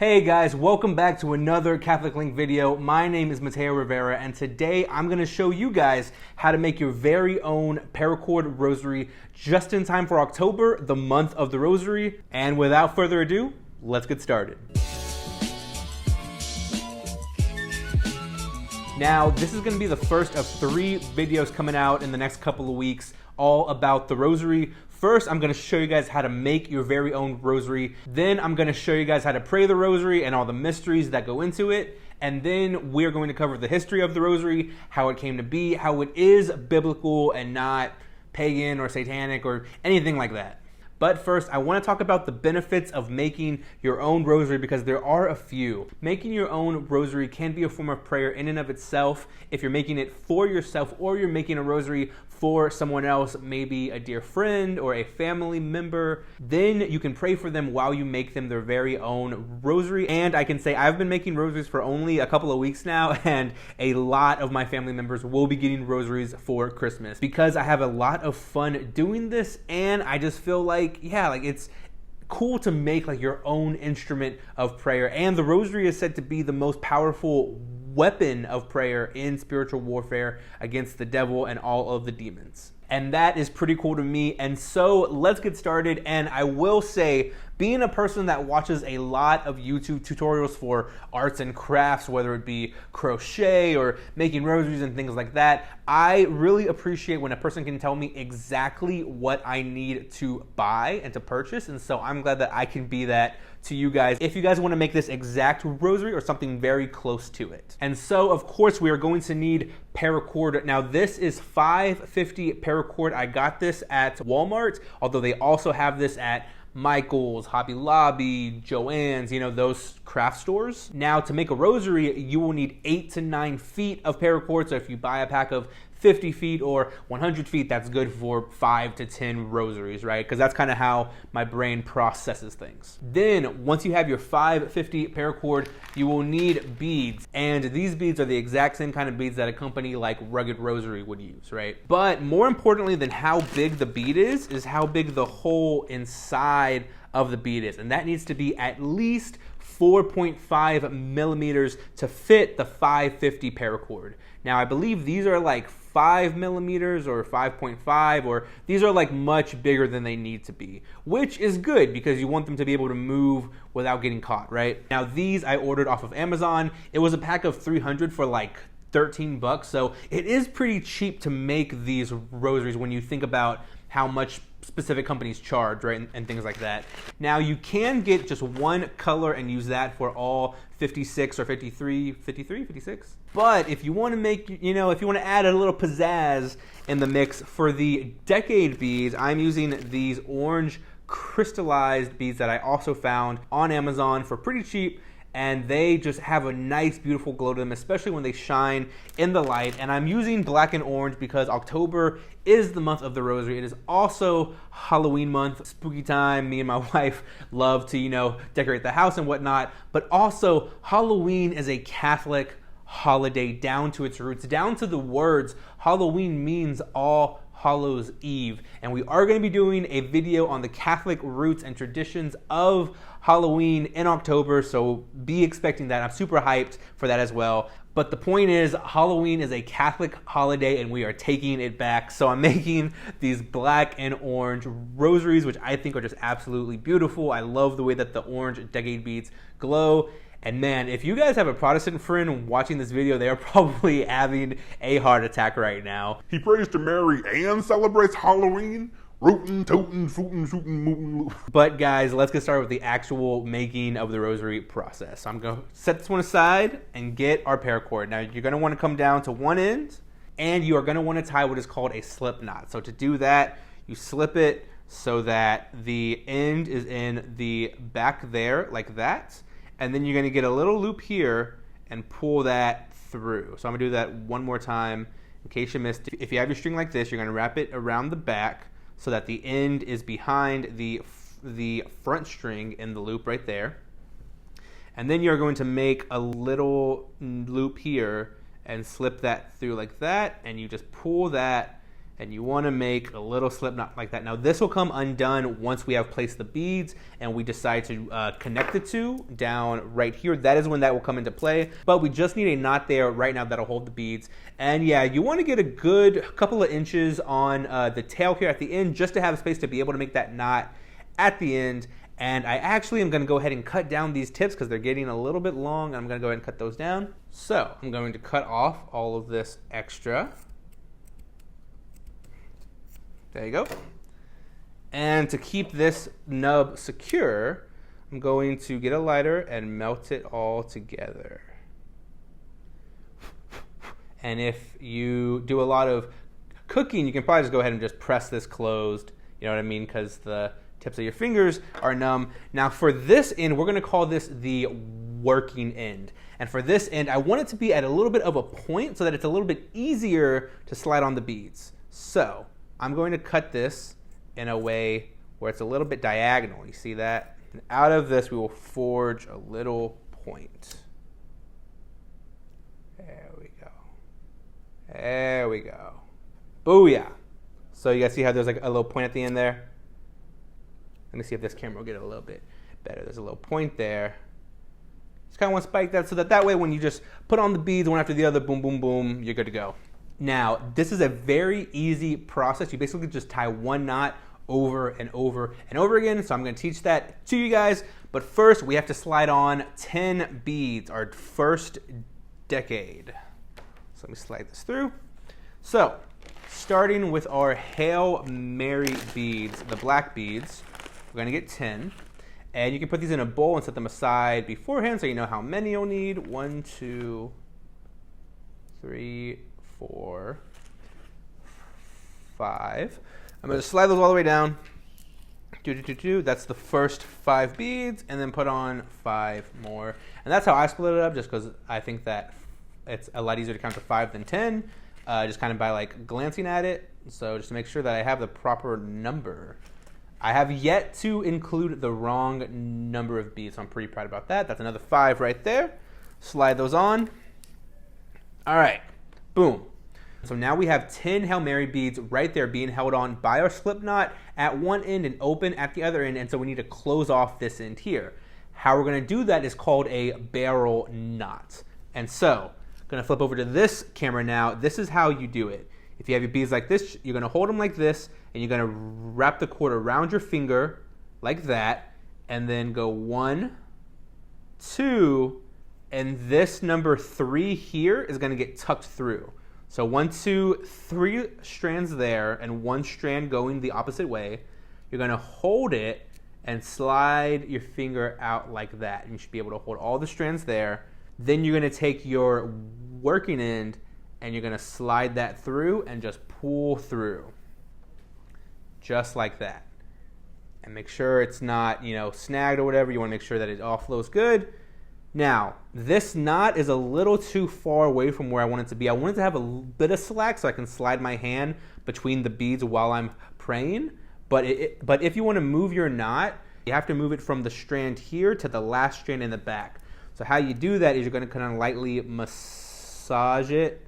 Hey guys, welcome back to another Catholic Link video. My name is Mateo Rivera, and today I'm going to show you guys how to make your very own Paracord Rosary just in time for October, the month of the Rosary. And without further ado, let's get started. Now, this is going to be the first of 3 videos coming out in the next couple of weeks, all about the Rosary. First, I'm going to show you guys how to make your very own rosary. Then I'm going to show you guys how to pray the rosary and all the mysteries that go into it. And then we're going to cover the history of the rosary, how it came to be, how it is biblical and not pagan or satanic or anything like that. But first, I want to talk about the benefits of making your own rosary because there are a few. Making your own rosary can be a form of prayer in and of itself. If you're making it for yourself or you're making a rosary for someone else, maybe a dear friend or a family member, then you can pray for them while you make them their very own rosary. And I can say I've been making rosaries for only a couple of weeks now, and a lot of my family members will be getting rosaries for Christmas because I have a lot of fun doing this, and I just feel like, it's cool to make like your own instrument of prayer. And the rosary is said to be the most powerful weapon of prayer in spiritual warfare against the devil and all of the demons. And that is pretty cool to me. And so let's get started. And I will say, being a person that watches a lot of YouTube tutorials for arts and crafts, whether it be crochet or making rosaries and things like that, I really appreciate when a person can tell me exactly what I need to buy and to purchase. And so I'm glad that I can be that to you guys if you guys want to make this exact rosary or something very close to it. And so, of course, we are going to need paracord. Now, this is $5.50 paracord. I got this at Walmart, although they also have this at Michael's, Hobby Lobby, Joann's, those craft stores. Now, to make a rosary, you will need 8 to 9 feet of paracord. So if you buy a pack of 50 feet or 100 feet, that's good for 5 to 10 rosaries, right? Because that's kind of how my brain processes things. Then, once you have your $5.50 paracord, you will need beads. And these beads are the exact same kind of beads that a company like Rugged Rosary would use, right? But more importantly than how big the bead is how big the hole inside of the bead is. And that needs to be at least 4.5 millimeters to fit the $5.50 paracord. Now, I believe these are like 5 millimeters or 5.5, or these are like much bigger than they need to be, which is good because you want them to be able to move without getting caught, right? Now, these I ordered off of Amazon. It was a pack of 300 for like 13 bucks. So it is pretty cheap to make these rosaries when you think about how much specific companies charge, right, and things like that. Now, you can get just one color and use that for all 56 or 56. But if you want to make, if you want to add a little pizzazz in the mix for the decade beads, I'm using these orange crystallized beads that I also found on Amazon for pretty cheap. And they just have a nice, beautiful glow to them, especially when they shine in the light. And I'm using black and orange because October is the month of the Rosary. It is also Halloween month, spooky time. Me and my wife love to, decorate the house and whatnot. But also, Halloween is a Catholic holiday down to its roots, down to the words. Halloween means All Hallows Eve, and we are going to be doing a video on the Catholic roots and traditions of Halloween in October, so be expecting that. I'm super hyped for that as well. But the point is, Halloween is a Catholic holiday and we are taking it back. So I'm making these black and orange rosaries, which I think are just absolutely beautiful. I love the way that the orange decade beads glow. And man, if you guys have a Protestant friend watching this video, they are probably having a heart attack right now. He prays to Mary and celebrates Halloween? Rootin', tootin', footin', shootin', mootin'. But guys, let's get started with the actual making of the rosary process. So I'm going to set this one aside and get our paracord. Now, you're going to want to come down to one end, and you are going to want to tie what is called a slip knot. So to do that, you slip it so that the end is in the back there, like that. And then you're going to get a little loop here and pull that through. So I'm going to do that one more time in case you missed it. If you have your string like this, you're going to wrap it around the back so that the end is behind the front string in the loop right there. And then you're going to make a little loop here and slip that through like that, and you just pull that and you want to make a little slip knot like that. Now this will come undone once we have placed the beads and we decide to connect the two down right here. That is when that will come into play, but we just need a knot there right now that'll hold the beads. And yeah, you want to get a good couple of inches on the tail here at the end just to have space to be able to make that knot at the end. And I actually am going to go ahead and cut down these tips because they're getting a little bit long. I'm going to go ahead and cut those down. So I'm going to cut off all of this extra. There you go. And to keep this nub secure, I'm going to get a lighter and melt it all together. And if you do a lot of cooking, you can probably just go ahead and just press this closed. You know what I mean? Because the tips of your fingers are numb. Now for this end, we're going to call this the working end. And for this end, I want it to be at a little bit of a point so that it's a little bit easier to slide on the beads. So I'm going to cut this in a way where it's a little bit diagonal. You see that? And out of this, we will forge a little point. There we go. There we go. Booyah. So you guys see how there's like a little point at the end there? Let me see if this camera will get it a little bit better. There's a little point there. Just kind of want to spike that so that way when you just put on the beads one after the other, boom, boom, boom, you're good to go. Now, this is a very easy process. You basically just tie one knot over and over and over again. So I'm going to teach that to you guys. But first, we have to slide on 10 beads, our first decade. So let me slide this through. So, starting with our Hail Mary beads, the black beads, we're going to get 10. And you can put these in a bowl and set them aside beforehand so you know how many you'll need. 1, 2, 3, 4, 5. I'm going to slide those all the way down. That's the first 5 beads, and then put on 5 more. And that's how I split it up, just because I think that it's a lot easier to count to 5 than 10, just kind of by like glancing at it. So just to make sure that I have the proper number. I have yet to include the wrong number of beads, so I'm pretty proud about that. That's another 5 right there. Slide those on. All right, boom. So now we have 10 Hail Mary beads right there being held on by our slip knot at one end and open at the other end, and so we need to close off this end here. How we're going to do that is called a barrel knot. And so, I'm going to flip over to this camera now. This is how you do it. If you have your beads like this, you're going to hold them like this, and you're going to wrap the cord around your finger like that, and then go 1, 2, and this number 3 here is going to get tucked through. So 1, 2, 3 strands there, and 1 strand going the opposite way. You're going to hold it and slide your finger out like that. And you should be able to hold all the strands there. Then you're going to take your working end and you're going to slide that through and just pull through. Just like that. And make sure it's not, snagged or whatever. You want to make sure that it all flows good. Now, this knot is a little too far away from where I want it to be. I want it to have a bit of slack so I can slide my hand between the beads while I'm praying. But if you want to move your knot, you have to move it from the strand here to the last strand in the back. So how you do that is you're going to kind of lightly massage it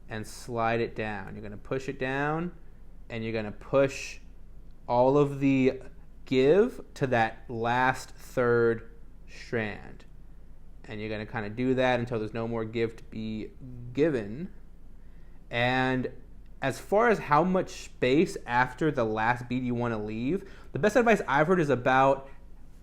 and slide it down. You're going to push it down and you're going to push all of the give to that last third strand. And you're going to kind of do that until there's no more give to be given. And as far as how much space after the last bead you want to leave, the best advice I've heard is about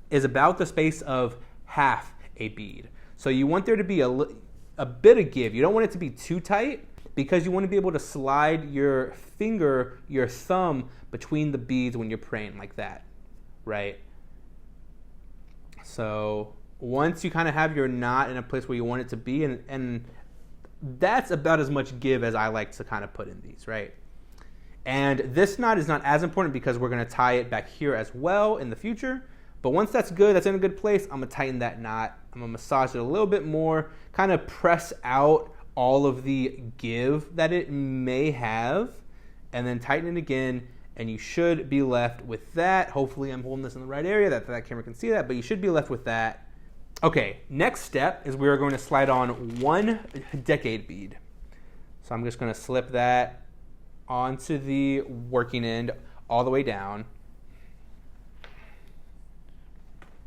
the space of half a bead. So you want there to be a bit of give. You don't want it to be too tight because you want to be able to slide your finger, your thumb, between the beads when you're praying like that, right? So once you kind of have your knot in a place where you want it to be, and that's about as much give as I like to kind of put in these, right? And this knot is not as important because we're going to tie it back here as well in the future. But once that's good, that's in a good place, I'm going to tighten that knot. I'm going to massage it a little bit more, kind of press out all of the give that it may have, and then tighten it again, and you should be left with that. Hopefully I'm holding this in the right area, that camera can see that, but you should be left with that. Okay, next step is we are going to slide on 1 decade bead. So I'm just going to slip that onto the working end all the way down.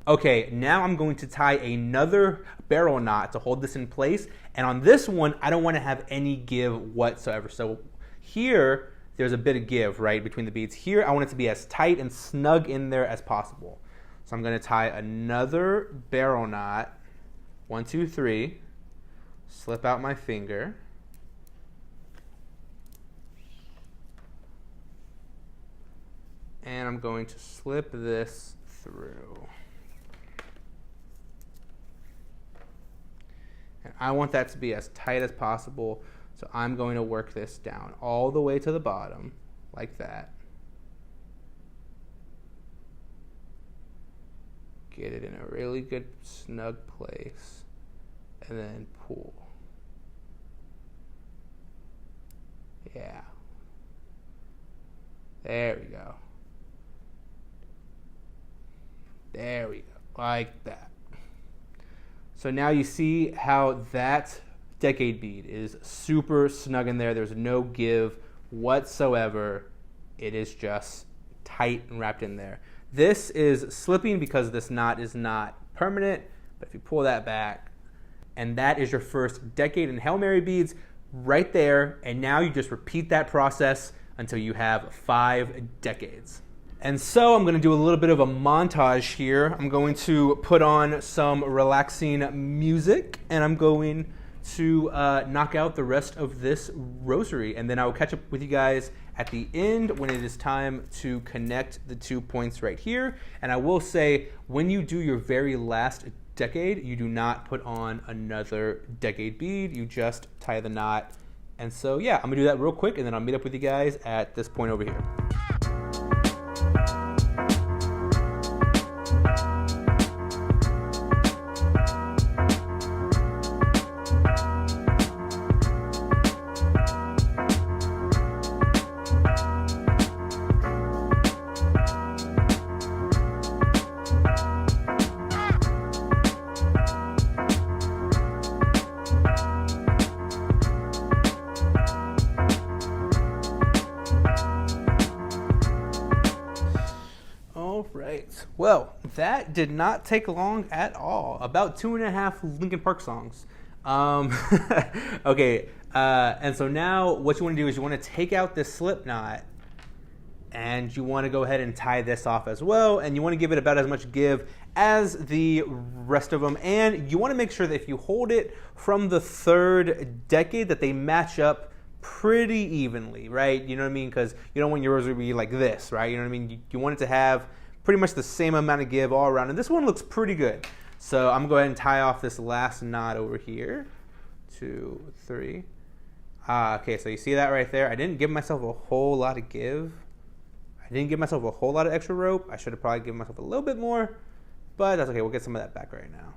Okay, now I'm going to tie another barrel knot to hold this in place. And on this one, I don't want to have any give whatsoever. So here, there's a bit of give, right, between the beads. Here, I want it to be as tight and snug in there as possible. So I'm going to tie another barrel knot. 1, 2, 3. Slip out my finger. And I'm going to slip this through. And I want that to be as tight as possible, so I'm going to work this down all the way to the bottom, like that. Get it in a really good snug place, and then pull. Yeah. There we go. There we go, like that. So now you see how that decade bead is super snug in there. There's no give whatsoever. It is just tight and wrapped in there. This is slipping because this knot is not permanent, but if you pull that back, and that is your first decade and Hail Mary beads right there, and now you just repeat that process until you have 5 decades. And so I'm going to do a little bit of a montage here. I'm going to put on some relaxing music, and I'm going to knock out the rest of this rosary. And then I will catch up with you guys at the end when it is time to connect the 2 points right here. And I will say, when you do your very last decade, you do not put on another decade bead. You just tie the knot. And so, yeah, I'm going to do that real quick, and then I'll meet up with you guys at this point over here. Well, that did not take long at all. About 2.5 Linkin Park songs. Okay, and so now what you want to do is you want to take out this slip knot, and you want to go ahead and tie this off as well, and you want to give it about as much give as the rest of them, and you want to make sure that if you hold it from the 3rd decade that they match up pretty evenly, right? You know what I mean? Because you don't want your rosary to be like this, right? You know what I mean? You want it to have pretty much the same amount of give all around. And this one looks pretty good. So I'm going to go ahead and tie off this last knot over here. 2, 3. Okay, so you see that right there? I didn't give myself a whole lot of give. I didn't give myself a whole lot of extra rope. I should have probably given myself a little bit more. But that's okay. We'll get some of that back right now.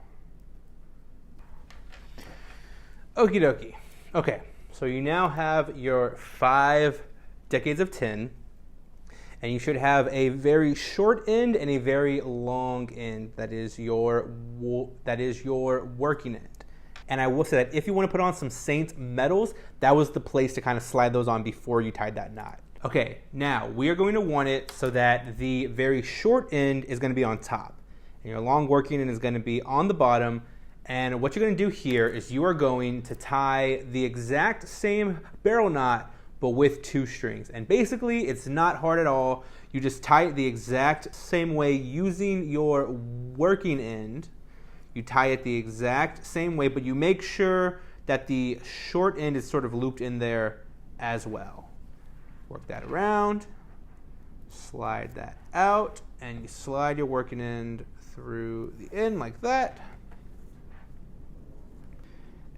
Okie dokie. Okay, so you now have your 5 decades of 10. And you should have a very short end and a very long end. That is your working end. And I will say that if you want to put on some saint medals, that was the place to kind of slide those on before you tied that knot. Okay, now we are going to want it so that the very short end is going to be on top. And your long working end is going to be on the bottom. And what you're going to do here is you are going to tie the exact same barrel knot but with 2 strings. And basically, it's not hard at all. You just tie it the exact same way using your working end. You tie it the exact same way, but you make sure that the short end is sort of looped in there as well. Work that around, slide that out, and you slide your working end through the end like that.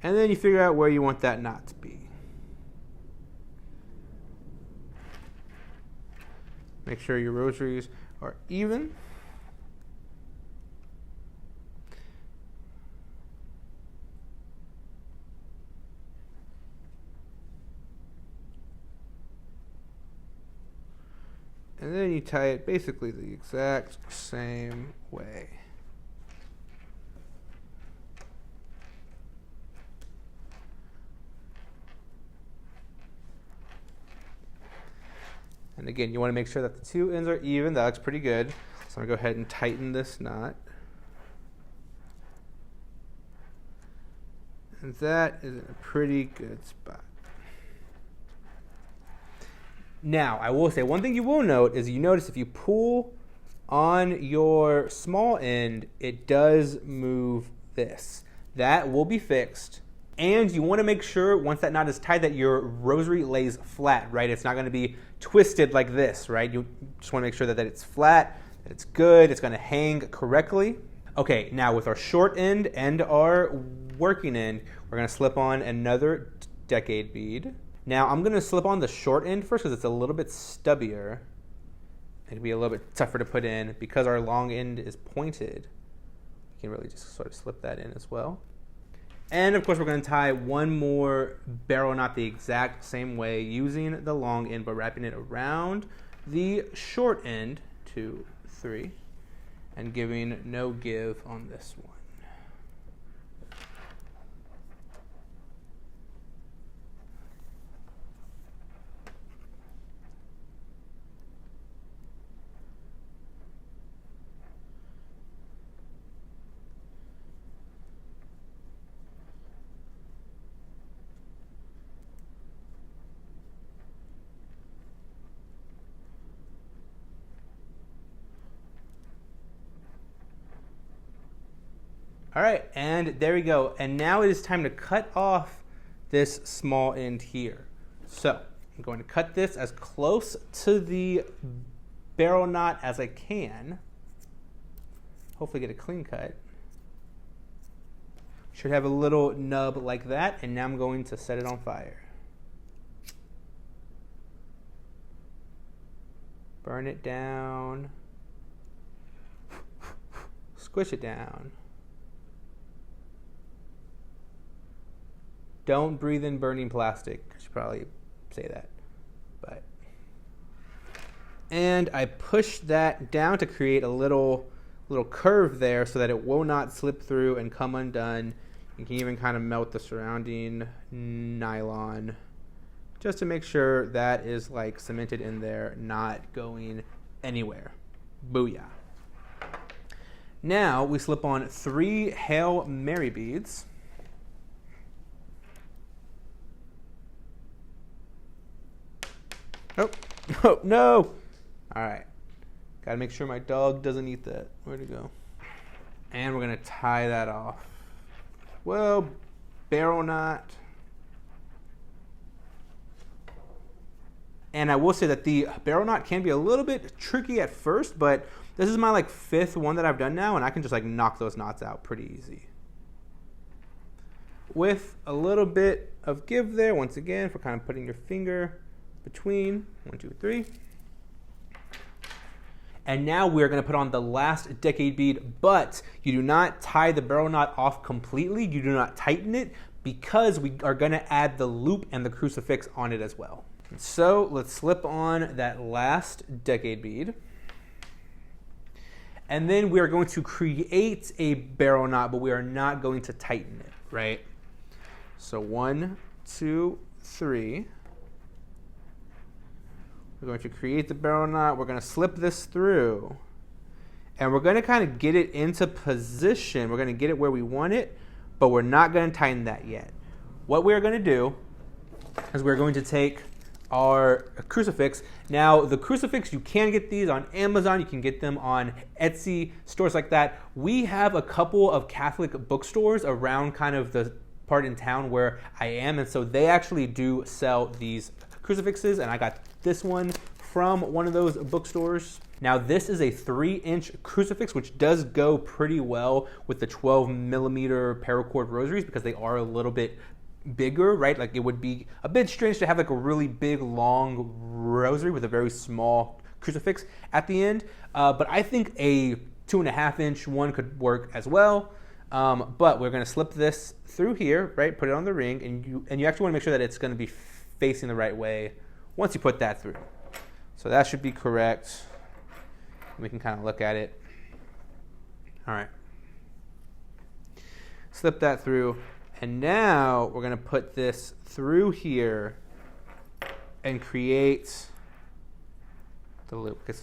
And then you figure out where you want that knot to be. Make sure your rosaries are even. And then you tie it basically the exact same way. And again, you want to make sure that the two ends are even. That looks pretty good. So I'm going to go ahead and tighten this knot. And that is in a pretty good spot. Now, I will say one thing you will note is you notice if you pull on your small end, it does move this. That will be fixed. And you want to make sure once that knot is tied that your rosary lays flat, right? It's not going to be twisted like this, right? You just want to make sure that it's flat, that it's good, it's going to hang correctly. Okay, now with our short end and our working end, we're going to slip on another decade bead. Now I'm going to slip on the short end first because it's a little bit stubbier. It'll be a little bit tougher to put in because our long end is pointed. You can really just sort of slip that in as well. And of course we're going to tie one more barrel knot the exact same way using the long end but wrapping it around the short end, 2, 3, and giving no give on this one. All right, and there we go. And now it is time to cut off this small end here. So I'm going to cut this as close to the barrel knot as I can. Hopefully get a clean cut. Should have a little nub like that, and now I'm going to set it on fire. Burn it down. Squish it down. Don't breathe in burning plastic. I should probably say that. And I push that down to create a little curve there so that it will not slip through and come undone. You can even kind of melt the surrounding nylon just to make sure that is like cemented in there, not going anywhere. Booyah. Now we slip on 3 Hail Mary beads. Oh, no. All right. Got to make sure my dog doesn't eat that. Where'd it go? And we're going to tie that off. Well, barrel knot. And I will say that the barrel knot can be a little bit tricky at first, but this is my 5th one that I've done now, and I can just knock those knots out pretty easy. With a little bit of give there, once again, for kind of putting your finger between 1, 2, 3. And now we're going to put on the last decade bead, but you do not tie the barrel knot off completely. You do not tighten it because we are going to add the loop and the crucifix on it as well. So let's slip on that last decade bead. And then we are going to create a barrel knot, but we are not going to tighten it, right? So 1, 2, 3. We're going to create the barrel knot. We're going to slip this through. And we're going to kind of get it into position. We're going to get it where we want it, but we're not going to tighten that yet. What we're going to do is we're going to take our crucifix. Now, the crucifix, you can get these on Amazon. You can get them on Etsy, stores like that. We have a couple of Catholic bookstores around kind of the part in town where I am, and so they actually do sell these crucifixes, and I got this one from one of those bookstores. Now this is a 3-inch crucifix, which does go pretty well with the 12mm Paracord rosaries because they are a little bit bigger, right? It would be a bit strange to have a really big, long rosary with a very small crucifix at the end. But I think a 2.5-inch one could work as well. But we're going to slip this through here, right? Put it on the ring, and you actually want to make sure that it's going to be facing the right way once you put that through. So that should be correct. We can kind of look at it. All right. Slip that through. And now we're going to put this through here and create the loop. Okay, so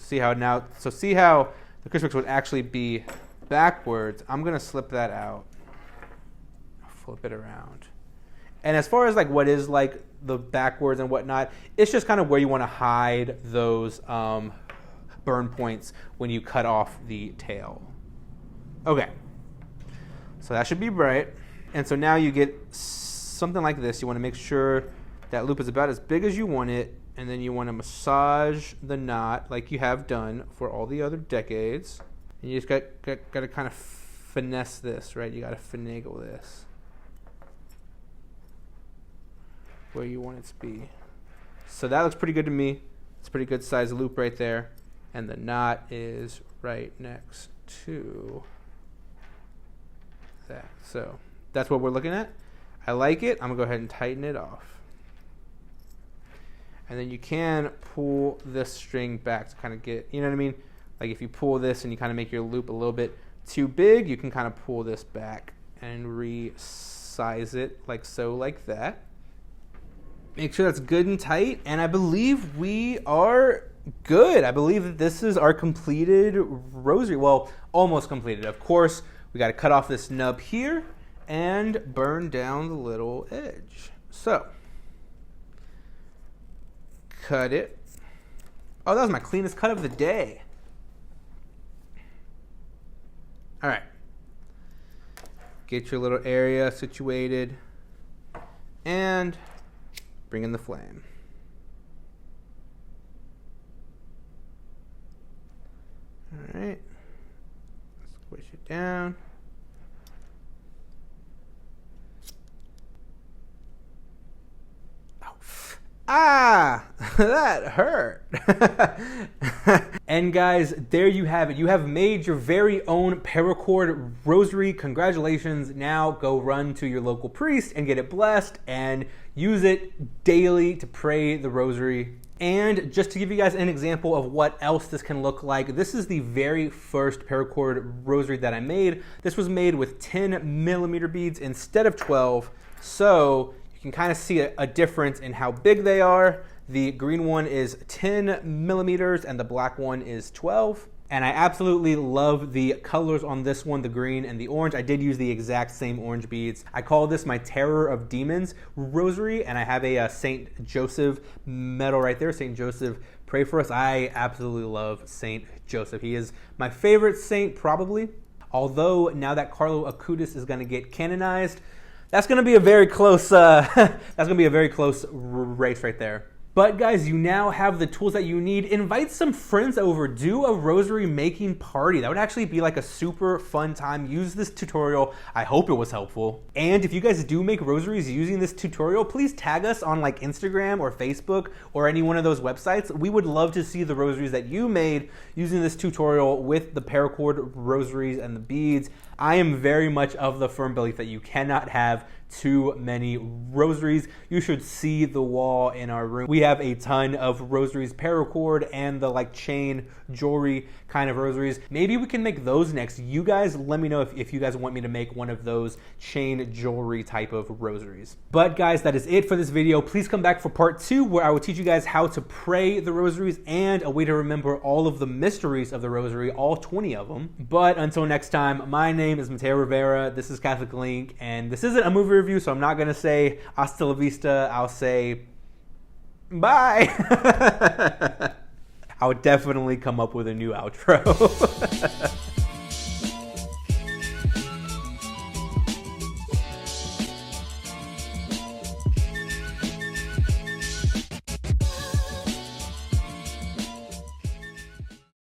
see how the crucifix would actually be backwards. I'm gonna slip that out, flip it around. And as far as like what is like the backwards and whatnot, it's just kind of where you want to hide those burn points when you cut off the tail. Okay, so that should be bright. And so now you get something like this. You want to make sure that loop is about as big as you want it, and then you want to massage the knot like you have done for all the other decades. And you just got to kind of finesse this, right? You got to finagle this where you want it to be. So that looks pretty good to me. It's a pretty good size loop right there. And the knot is right next to that. So that's what we're looking at. I like it. I'm going to go ahead and tighten it off. And then you can pull this string back to kind of get, you know what I mean? Like if you pull this and you kind of make your loop a little bit too big, you can kind of pull this back and resize it like so, like that. Make sure that's good and tight, and I believe we are good. I believe that this is our completed rosary. Well, almost completed. Of course, we got to cut off this nub here and burn down the little edge. So, cut it. Oh, that was my cleanest cut of the day. All right. Get your little area situated and bring in the flame. All right. Squish it down. Ah, that hurt. And guys, there you have it. You have made your very own Paracord rosary. Congratulations. Now go run to your local priest and get it blessed and use it daily to pray the rosary. And just to give you guys an example of what else this can look like, this is the very first Paracord rosary that I made. This was made with 10mm beads instead of 12. So you can kind of see a difference in how big they are. The green one is 10mm and the black one is 12. And I absolutely love the colors on this one, the green and the orange. I did use the exact same orange beads. I call this my Terror of Demons rosary, and I have a St. Joseph medal right there. St. Joseph, pray for us. I absolutely love St. Joseph. He is my favorite saint, probably. Although now that Carlo Acutis is going to get canonized, that's going to be a very close. That's going to be a very close race right there. But guys, you now have the tools that you need. Invite some friends over. Do a rosary making party. That would actually be like a super fun time. Use this tutorial. I hope it was helpful. And if you guys do make rosaries using this tutorial, please tag us on like Instagram or Facebook or any one of those websites. We would love to see the rosaries that you made using this tutorial with the Paracord rosaries and the beads. I am very much of the firm belief that you cannot have too many rosaries. You should see the wall in our room. We have a ton of rosaries, Paracord and the like chain jewelry kind of rosaries. Maybe we can make those next. You guys let me know if you guys want me to make one of those chain jewelry type of rosaries. But guys, that is it for this video. Please come back for part 2 where I will teach you guys how to pray the rosaries and a way to remember all of the mysteries of the rosary, all 20 of them. But until next time, my name is Mateo Rivera. This is Catholic Link, and this isn't a movie review, so I'm not going to say hasta la vista. I'll say bye. I would definitely come up with a new outro.